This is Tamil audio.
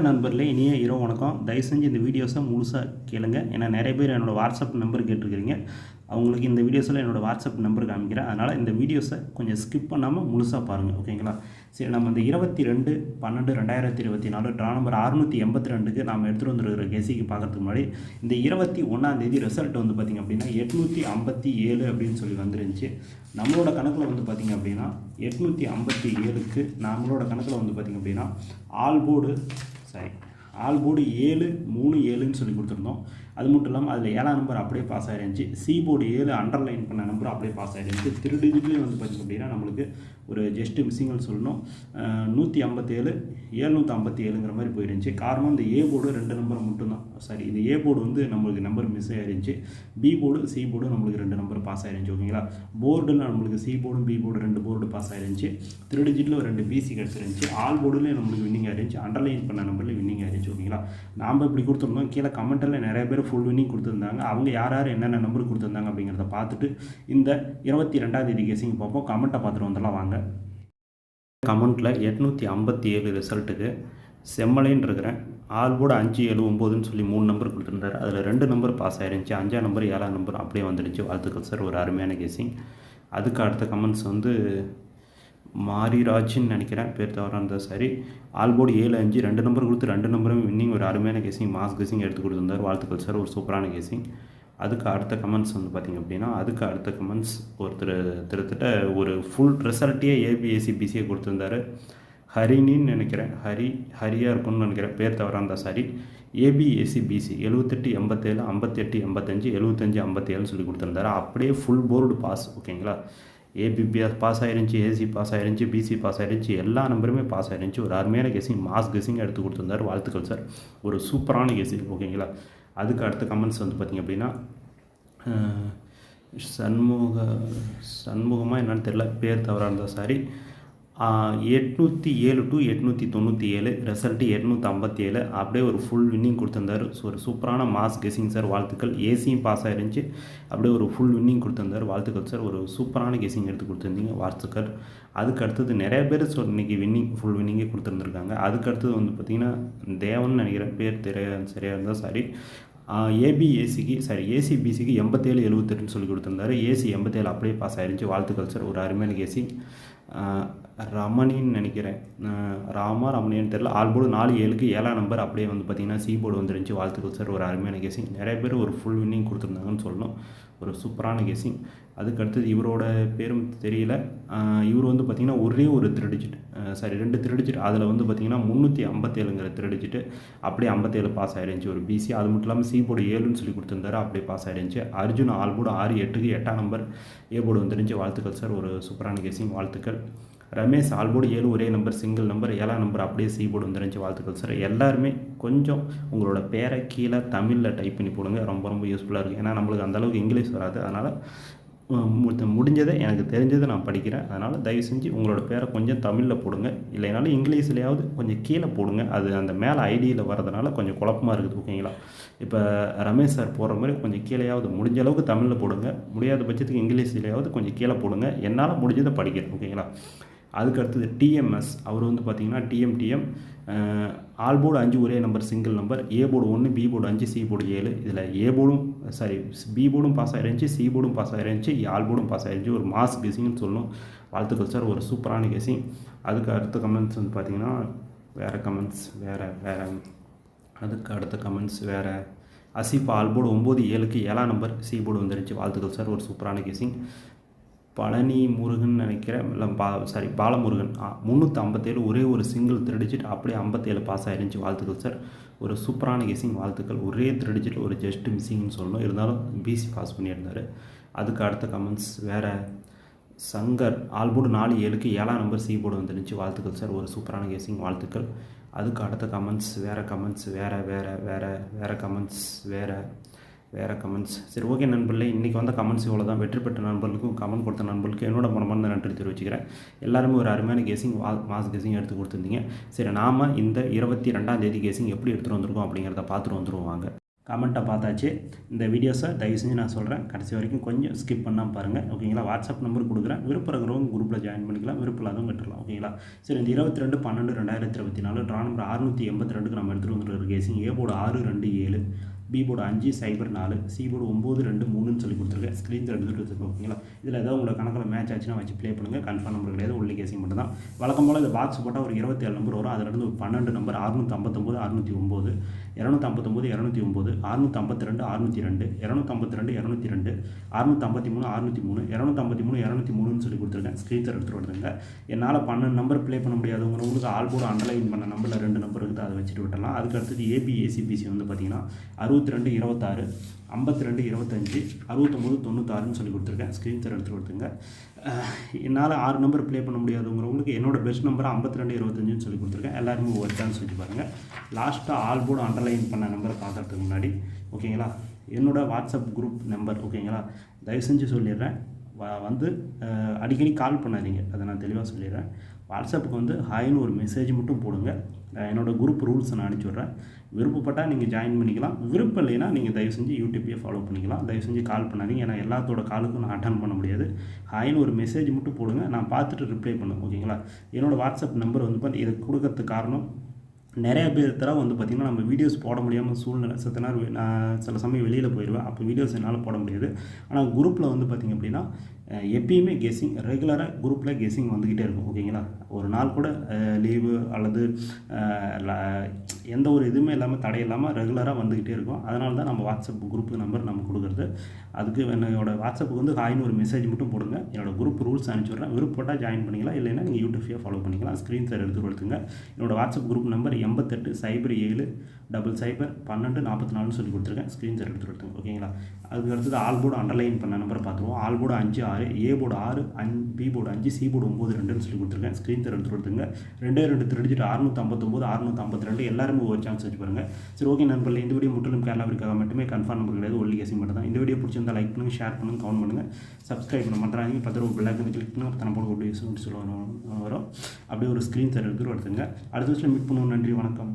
நண்பர்களே, இனிய இரவு வணக்கம். தயவு செஞ்சு இந்த வீடியோஸை முழுசாக கேளுங்க. ஏன்னா நிறைய பேர் என்னோடய வாட்ஸ்அப் நம்பர் கேட்டிருக்கிறீங்க. அவங்களுக்கு இந்த வீடியோஸில் என்னோடய வாட்ஸ்அப் நம்பர் காமிக்கிறேன். அதனால் இந்த வீடியோஸை கொஞ்சம் ஸ்கிப் பண்ணாமல் முழுசாக பாருங்கள், ஓகேங்களா? சரி, நம்ம இந்த 22/12/2024 ட்ரா நம்பர் 682க்கு நாம் எடுத்துகிட்டு வந்துருக்கிற கெஸிக்கு பார்க்குறதுக்கு முன்னாடி இந்த 21 ரிசல்ட் வந்து பார்த்திங்க அப்படின்னா 857 அப்படின்னு சொல்லி வந்துருந்துச்சு. நம்மளோட கணக்கில் வந்து பார்த்திங்க அப்படின்னா 857க்கு நம்மளோட கணக்கில் வந்து பார்த்திங்க அப்படின்னா ஆல் போர்டு 737ன்னு சொல்லி கொடுத்துருந்தோம். அது மட்டும் இல்லாமல் அதில் 7ஆம் நம்பர் அப்படியே பாஸ் ஆகிருந்துச்சு. சி போர்டு 7 அண்டர்லைன் பண்ண நம்பர் அப்படியே பாஸ் ஆகிருந்துச்சு. 3 டிஜிட்லேயும் வந்து பார்த்திங்க அப்படின்னா நம்மளுக்கு ஒரு ஜஸ்ட்டு மிஸ்ஸிங்கல் சொல்லணும். 157 757ங்கிற மாதிரி போயிருந்துச்சு. காரணம் இந்த ஏ போர்டு 2 நம்பர் மட்டும்தான். இந்த ஏ போர்டு வந்து நம்மளுக்கு நம்பர் மிஸ் ஆகிருந்துச்சு. பி போர்டு சி போர்டு நம்மளுக்கு 2 நம்பர் பாஸ் ஆகிருந்துச்சு, ஓகேங்களா? போர்டில் நம்மளுக்கு சி போர்டும் பி போர்டு 2 போர்டு பாஸ் ஆகிருந்துச்சு. 3 டிஜிட்டில் 2 பிசி கிடச்சிருந்துச்சு. ஆல் போர்டுலேயே நம்மளுக்கு வின்னிங் ஆகிருந்துச்சு. அண்டர்லைன் பண்ண நம்பரில் வின்னிங் ஆகிருந்துச்சு, ஓகேங்களா? நாம் இப்படி கொடுத்துருந்தோம். கீழே கமெண்ட்டில் நிறைய பேர் ஃபுல் வின்னிங் கொடுத்துருந்தாங்க. அவங்க யார் யார் என்னென்ன நம்பர் கொடுத்துருந்தாங்க அப்படிங்கிறத பார்த்துட்டு இந்த 22 கேஸிங் பார்ப்போம். கமெண்ட்டை பார்த்துட்டு வந்துடலாம் வாங்க. கமெண்ட்டில் 857 ரிசல்ட்டுக்கு செம்மலைன்னு இருக்கிறேன். ஆல் போர்டு 579ன்னு சொல்லி 3 நம்பர் கொடுத்துருந்தாரு. அதில் 2 நம்பர் பாஸ் ஆகிருந்துச்சு. 5ஆம் நம்பர் 7ஆம் நம்பர் அப்படியே வந்துடுச்சு. வாழ்த்துக்கள் சார், ஒரு அருமையான கேஸிங். அதுக்கு அடுத்த கமெண்ட்ஸ் வந்து மாரிராஜ்னு நினைக்கிறேன், பேர் தவறாக இருந்தால் சரி. ஆல் போர்டு 7-5 2 நம்பர் கொடுத்து 2 நம்பரும் வின்னிங், ஒரு அருமையான கேஸிங், மாஸ் கேஸிங் எடுத்து கொடுத்துருந்தார். வாழ்த்துக்கள் சார், ஒரு சூப்பரான கேஸிங். அதுக்கு அடுத்த கமெண்ட்ஸ் வந்து பார்த்திங்க அப்படின்னா அதுக்கு அடுத்த கமெண்ட்ஸ் ஒருத்தர் கிட்டத்தட்ட ஒரு ஃபுல் ரிசல்ட்டையே ஏபிஎஸ்சிபிசியை கொடுத்துருந்தாரு. ஹரின்னு நினைக்கிறேன், ஹரியாக இருக்கும்னு நினைக்கிறேன், பேர் தவறாக இருந்தால் சாரி. ஏபிஎஸ்சிபிசி 78 87 58 85 75 57 சொல்லி கொடுத்துருந்தாரு. அப்படியே ஃபுல் போர்டு பாஸ், ஓகேங்களா? ஏபிபிஎஸ் பாஸ் ஆகிருந்துச்சி, ஏசி பாஸ் ஆகிருந்துச்சி, பிசி பாஸ் ஆகிருந்துச்சி, எல்லா நம்பருமே பாஸ் ஆகிருந்துச்சி. ஒரு அருமையான கெஸிங், மாஸ் கெஸிங் எடுத்து கொடுத்துருந்தார். வாழ்த்துக்கள் சார், ஒரு சூப்பரான கெஸிங், ஓகேங்களா? அதுக்கு அடுத்த கமெண்ட்ஸ் வந்து பார்த்திங்க அப்படின்னா சண்முகமாக என்னன்னு தெரில, பேர் தவறாக இருந்தால் சாரி. 807 to 897 ரிசல்ட்டு 857 அப்படியே ஒரு ஃபுல் வின்னிங் கொடுத்துருந்தார். ஸோ ஒரு சூப்பரான மாஸ் கெஸிங் சார், வாழ்த்துக்கள். ஏசியும் பாஸ் ஆகிருந்துச்சு, அப்படியே ஒரு ஃபுல் வின்னிங் கொடுத்துருந்தார். வாழ்த்துக்கள் சார், ஒரு சூப்பரான கெஸிங் எடுத்து கொடுத்துருந்தீங்க, வாழ்த்துக்கள். அதுக்கு அடுத்தது நிறைய பேர் இன்றைக்கி ஃபுல் வின்னிங்கே கொடுத்துருந்துருக்காங்க. அதுக்கு அடுத்தது வந்து பார்த்திங்கன்னா தேவன் நினைக்கிறேன், பேர் சரியாக இருந்தால் சாரி. ஏசிபிசிக்கு 87 78ன்னு சொல்லி கொடுத்துருந்தாரு. ஏசி 87 அப்படியே பாஸ் ஆகிருந்துச்சு. வாழ்த்துக்கள் சார், ஒரு அருமையான கேஸிங். ரமணின்னு நினைக்கிறேன், ரமணின்னு தெரில. ஆல் போர்டு 4-7க்கு 7ஆம் நம்பர் அப்படியே வந்து பார்த்திங்கன்னா சி போர்டு வந்துருந்துச்சு. வாழ்த்துக்கள் சார், ஒரு அருமையான கேஸிங். நிறைய பேர் ஒரு ஃபுல் வின்னிங் கொடுத்துருந்தாங்கன்னு சொல்லணும், ஒரு சூப்பரான கேஸிங். அதுக்கு அடுத்தது இவரோட பேரும் தெரியல. இவர் வந்து பார்த்திங்கன்னா ஒரே ஒரு 2 டிஜிட், அதில் வந்து பார்த்திங்கன்னா 357ங்கிற 3 டிஜிட் அப்படியே 57 பாஸ் ஆகிருந்துச்சு, ஒரு பிசி. அது மட்டும் இல்லாமல் சி போர்டு 7ன்னு சொல்லி கொடுத்துருந்தாரு, அப்படியே பாஸ் ஆகிருந்துச்சு. அர்ஜுன் ஆல் போர்டு 6-8க்கு 8ஆம் நம்பர் ஏ போர்டு வந்துருந்துச்சு. வாழ்த்துக்கள் சார், ஒரு சூப்பரான கேஸிங், வாழ்த்துக்கள். ரமேஷ் ஆல் போர்டு 7 ஒரே நம்பர் சிங்கிள் நம்பர் 7ஆம் நம்பர் அப்படியே சி போர்டு வந்துருந்துச்சு. வாழ்த்துக்கள் சார். எல்லாருமே கொஞ்சம் உங்களோட பேரை கீழே தமிழில் டைப் பண்ணி போடுங்க, ரொம்ப ரொம்ப யூஸ்ஃபுல்லாக இருக்குது. ஏன்னா நம்மளுக்கு அந்தளவுக்கு இங்கிலீஷ் வராது, அதனால் முடிஞ்சதை எனக்கு தெரிஞ்சதை நான் படிக்கிறேன். அதனால் தயவு செஞ்சு உங்களோட பேரை கொஞ்சம் தமிழில் போடுங்க, இல்லைனாலும் இங்கிலீஷ்லையாவது கொஞ்சம் கீழே போடுங்க. அது அந்த மேலே ஐடியில் வரதுனால கொஞ்சம் குழப்பமாக இருக்குது, ஓகேங்களா? இப்போ ரமேஷ் சார் போடுற மாதிரி கொஞ்சம் கீழேயாவது முடிஞ்ச அளவுக்கு தமிழில் போடுங்க, முடியாத பட்சத்துக்கு இங்கிலீஷ்லையாவது கொஞ்சம் கீழே போடுங்க. என்னால் முடிஞ்சதை படிக்கிறேன், ஓகேங்களா? அதுக்கு அடுத்தது டிஎம்எஸ், அவர் வந்து பார்த்திங்கன்னா டிஎம் ஆல் போர்டு 5 ஒரே number single number, A board 1 B board 5 C board 7. இதில் பி போர்டும் பாஸ் ஆகிருந்துச்சி, சி போர்டும் பாஸ் ஆகிருந்துச்சி, ஆல் போர்டும் பாஸ் ஆகிருந்துச்சி. ஒரு மாஸ் கெஸிங்னு சொல்லணும். வாழ்த்துக்கள் சார், ஒரு சூப்பரான கெஸிங். அதுக்கு அடுத்த கமெண்ட்ஸ் வந்து பார்த்திங்கன்னா வேறு கமெண்ட்ஸ் அதுக்கு அடுத்த கமெண்ட்ஸ் வேறு. அசிஃப் ஆல் போர்டு 9-7க்கு 7ஆம் நம்பர் சி போர்டு வந்துருந்துச்சு. வாழ்த்துக்கள் சார், ஒரு சூப்பரான கெஸிங். பழனி முருகன் நினைக்கிறேன், இல்லை பாலமுருகன் 357 ஒரே ஒரு சிங்கிள் 3 டிஜிட் அப்படியே 57 பாஸ் ஆகிருந்துச்சு. வாழ்த்துக்கள் சார், ஒரு சூப்பரான கெஸிங், வாழ்த்துக்கள். ஒரே 3 டிஜிட் ஒரு ஜஸ்ட் மிஸ்ஸிங்னு சொல்லணும், இருந்தாலும் பிசி பாஸ் பண்ணியிருந்தார். அதுக்கு அடுத்த கமெண்ட்ஸ் வேறு. சங்கர் ஆல் போர்டு 4-7க்கு 7ஆம் நம்பர் சி போர்டு வந்துருந்துச்சு. வாழ்த்துக்கள் சார், ஒரு சூப்பரான கெஸிங், வாழ்த்துக்கள். அதுக்கு அடுத்த கமெண்ட்ஸ் வேறு கமெண்ட்ஸ். சரி, ஓகே நண்பர்களே, இன்றைக்கி வந்த கமெண்ட்ஸ் இவ்வளோ தான். வெற்றி பெற்ற நண்பர்களுக்கும் கமெண்ட் கொடுத்த நண்பர்களுக்கும் என்னோட மனமார்ந்த நன்றி தெரிவிச்சுக்கிறேன். எல்லாருமே ஒரு அருமையான கேஸிங், மாஸ் கேஸிங் எடுத்து கொடுத்துருந்தீங்க. சரி, நாம் இந்த 22 கேஸிங் எப்படி எடுத்துகிட்டு வந்திருக்கோம் அப்படிங்கிறத பார்த்துட்டு வந்துடுவோம் வாங்க. கமெண்ட்டை பார்த்தாச்சு. இந்த வீடியோஸை தயவு செஞ்சு நான் சொல்கிறேன், கடைசி வரைக்கும் கொஞ்சம் ஸ்கிப் பண்ணாமல் பாருங்கள். ஓகேங்களா? வாட்ஸ்அப் நம்பர் கொடுக்குறேன். விருப்பம் இருக்கிறவங்க குரூப்பில் ஜாயின் பண்ணிக்கலாம், விருப்பம் இல்லாதவங்க விட்டுறலாம். ஓகேங்களா? சரி, இந்த 22/12/2024 ட்ரா நம்பர் 682க்கு நம்ம எடுத்துகிட்டு வந்துருக்கிற guessing A board 627, B board 504, C board 923ன்னு சொல்லி கொடுத்துருக்கேன். ஸ்க்ரீன் எடுத்துகிட்டு வச்சுருக்கோம். ஓகேங்களா? இதில் ஏதாவது உங்களுக்கு கணக்கில் மேட்ச் ஆச்சுன்னா வச்சு ப்ளே பண்ணுங்கள். கன்ஃபார்ம் நம்பர் கிடையாது, ஒன்லி கேசிங் மட்டும் தான். வழக்கம் போல் இந்த பாக்ஸ் போட்டால் ஒரு 27 நம்பர் வரும். அதிலிருந்து ஒரு 12 நம்பர் 659, 609, 259, 209, 652, 602, 252, 202, 653, 603, 253, 203ன்னு சொல்லி கொடுத்துருக்கேன். ஸ்க்ரீன் எடுத்துகிட்டு வருதுங்க. என்னால் 12 நம்பர் ப்ளே பண்ண முடியாதவங்களுக்கு ஆல் போர்டு அண்டர்லைன் பண்ண நம்பரில் 2 நம்பர் இருக்குது, அதை வச்சுட்டு விட்டலாம். அதுக்கு அடுத்தது ஏபிஎஸ்சிபிசி வந்து பார்த்திங்கன்னா 62, 26, 52, 25, 69, 96ன்னு சொல்லி கொடுத்துருக்கேன். ஸ்க்ரீன் எடுத்துகிட்டு கொடுத்துங்க. என்னால் 6 நம்பர் ப்ளே பண்ண முடியாதவங்களுக்கு என்னோட பெஸ்ட் நம்பர் 52, 25ன்னு சொல்லி கொடுத்துருக்கேன். எல்லாருமே ஒவ்வொரு சான்ஸ் வச்சு பாருங்கள். லாஸ்ட்டாக ஆல் போர்டு அண்டர்லைன் பண்ண நம்பரை பார்க்குறதுக்கு முன்னாடி ஓகேங்களா, என்னோடய வாட்ஸ்அப் குரூப் நம்பர் ஓகேங்களா, தயவு செஞ்சு சொல்லிடுறேன். வந்து அடிக்கடி கால் பண்ணாதீங்க, அதை நான் தெளிவாக சொல்லிடுறேன். வாட்ஸ்அப்புக்கு வந்து ஹாய்னு ஒரு மெசேஜ் மட்டும் போடுங்க. என்னோடய குரூப் ரூல்ஸை நான் அனுப்பிச்சி விட்றேன். விருப்பப்பட்டால் நீங்கள் ஜாயின் பண்ணிக்கலாம், விருப்பம் இல்லைன்னா நீங்கள் தயவு செஞ்சு யூடியூப்பையே ஃபாலோ பண்ணிக்கலாம். தயவு செஞ்சு கால் பண்ணாதீங்க, ஏன்னா எல்லாத்தோட காலுக்கும் நான் அட்டன் பண்ண முடியாது. ஹாய்னு ஒரு மெசேஜ் மட்டும் போடுங்க, நான் பார்த்துட்டு ரிப்ளை பண்ணுவேன். ஓகேங்களா? என்னோடய வாட்ஸ்அப் நம்பர் வந்து இதை கொடுக்கறதுக்கு காரணம், நிறைய பேர் தடவை வந்து பார்த்திங்கன்னா நம்ம வீடியோஸ் போட முடியாமல் சூழ்நிலை, சில நேரம் நான் சில சமயம் வெளியில் போயிடுவேன், அப்போ வீடியோஸ் என்னால் போட முடியாது. ஆனால் குரூப்பில் வந்து பார்த்திங்க அப்படின்னா எப்பயுமே கெஸ்ஸிங் ரெகுலராக குரூப்பில் கெஸ்ஸிங் வந்துக்கிட்டே இருக்கும். ஓகேங்களா? ஒரு நாள் கூட லீவு அல்லது எந்த ஒரு இதுவுமே இல்லாமல் தடையில்லாமல் ரெகுலராக வந்துக்கிட்டே இருக்கும். அதனால தான் நம்ம வாட்ஸ்அப் குரூப் நம்பர் நம்ம கொடுக்குறது. அதுக்கு என்னோடய வாட்ஸ்அப்புக்கு வந்து ஹாய்னு ஒரு மெசேஜ் மட்டும் போடுங்க. என்னோடய குரூப் ரூல்ஸ் அனுப்பிச்சி விட்றேன். விருப்பப்பட்டால் ஜாயின் பண்ணிக்கலாம், இல்லைன்னா நீங்கள் யூடியூப்லேயே ஃபாலோ பண்ணிக்கலாம். ஸ்க்ரீன் எடுத்து கொடுத்துங்க. என்னோடய வாட்ஸ்அப் குரூப் நம்பர் 88 07 00 12 44ன்னு சொல்லி கொடுத்துருக்கேன். ஸ்க்ரீன் எடுத்து கொடுத்துங்க. ஓகேங்களா? அதுக்கு அடுத்தது ஆல் போர்டு அண்டர்லைன் பண்ண நம்பரை பார்த்துருவோம். All board 5 6, A board 6, B board 5, C board 9 2ன்னு சொல்லி கொடுத்துருக்கேன். ஸ்க்ரீன் எடுத்து கொடுத்துங்க. 2 திருடிச்சிட்டு 659, 652 எல்லாருமே ஒரு சான்ஸ் வச்சு பாருங்கள். சரி, ஓகே நண்பர்களே, இந்த வீடியோ முற்றிலும் கேரளாவிற்காக மட்டுமே, கன்ஃபார்ம் நம்பர் கிடையாது, ஒன்லி கேசிங் மட்டும் தான். இந்த வீடியோ பிடிச்சிருந்தால் லைக் பண்ணுங்கள், ஷேர் பண்ணுங்கள், கமெண்ட் பண்ணுங்கள், சப்ஸ்கிரைப் பண்ண மாட்டாங்க. 10 ரூபா பெல் ஐக்கன் கிளிக் பண்ணுங்கள், தன போட வீடியோஸ் சொல்லி வரும். அப்படியே ஒரு ஸ்க்ரீன் எடுத்துகிட்டு வருதுங்க. அடுத்த வருஷம் மீட் பண்ணுவோம். நன்றி, வணக்கம்.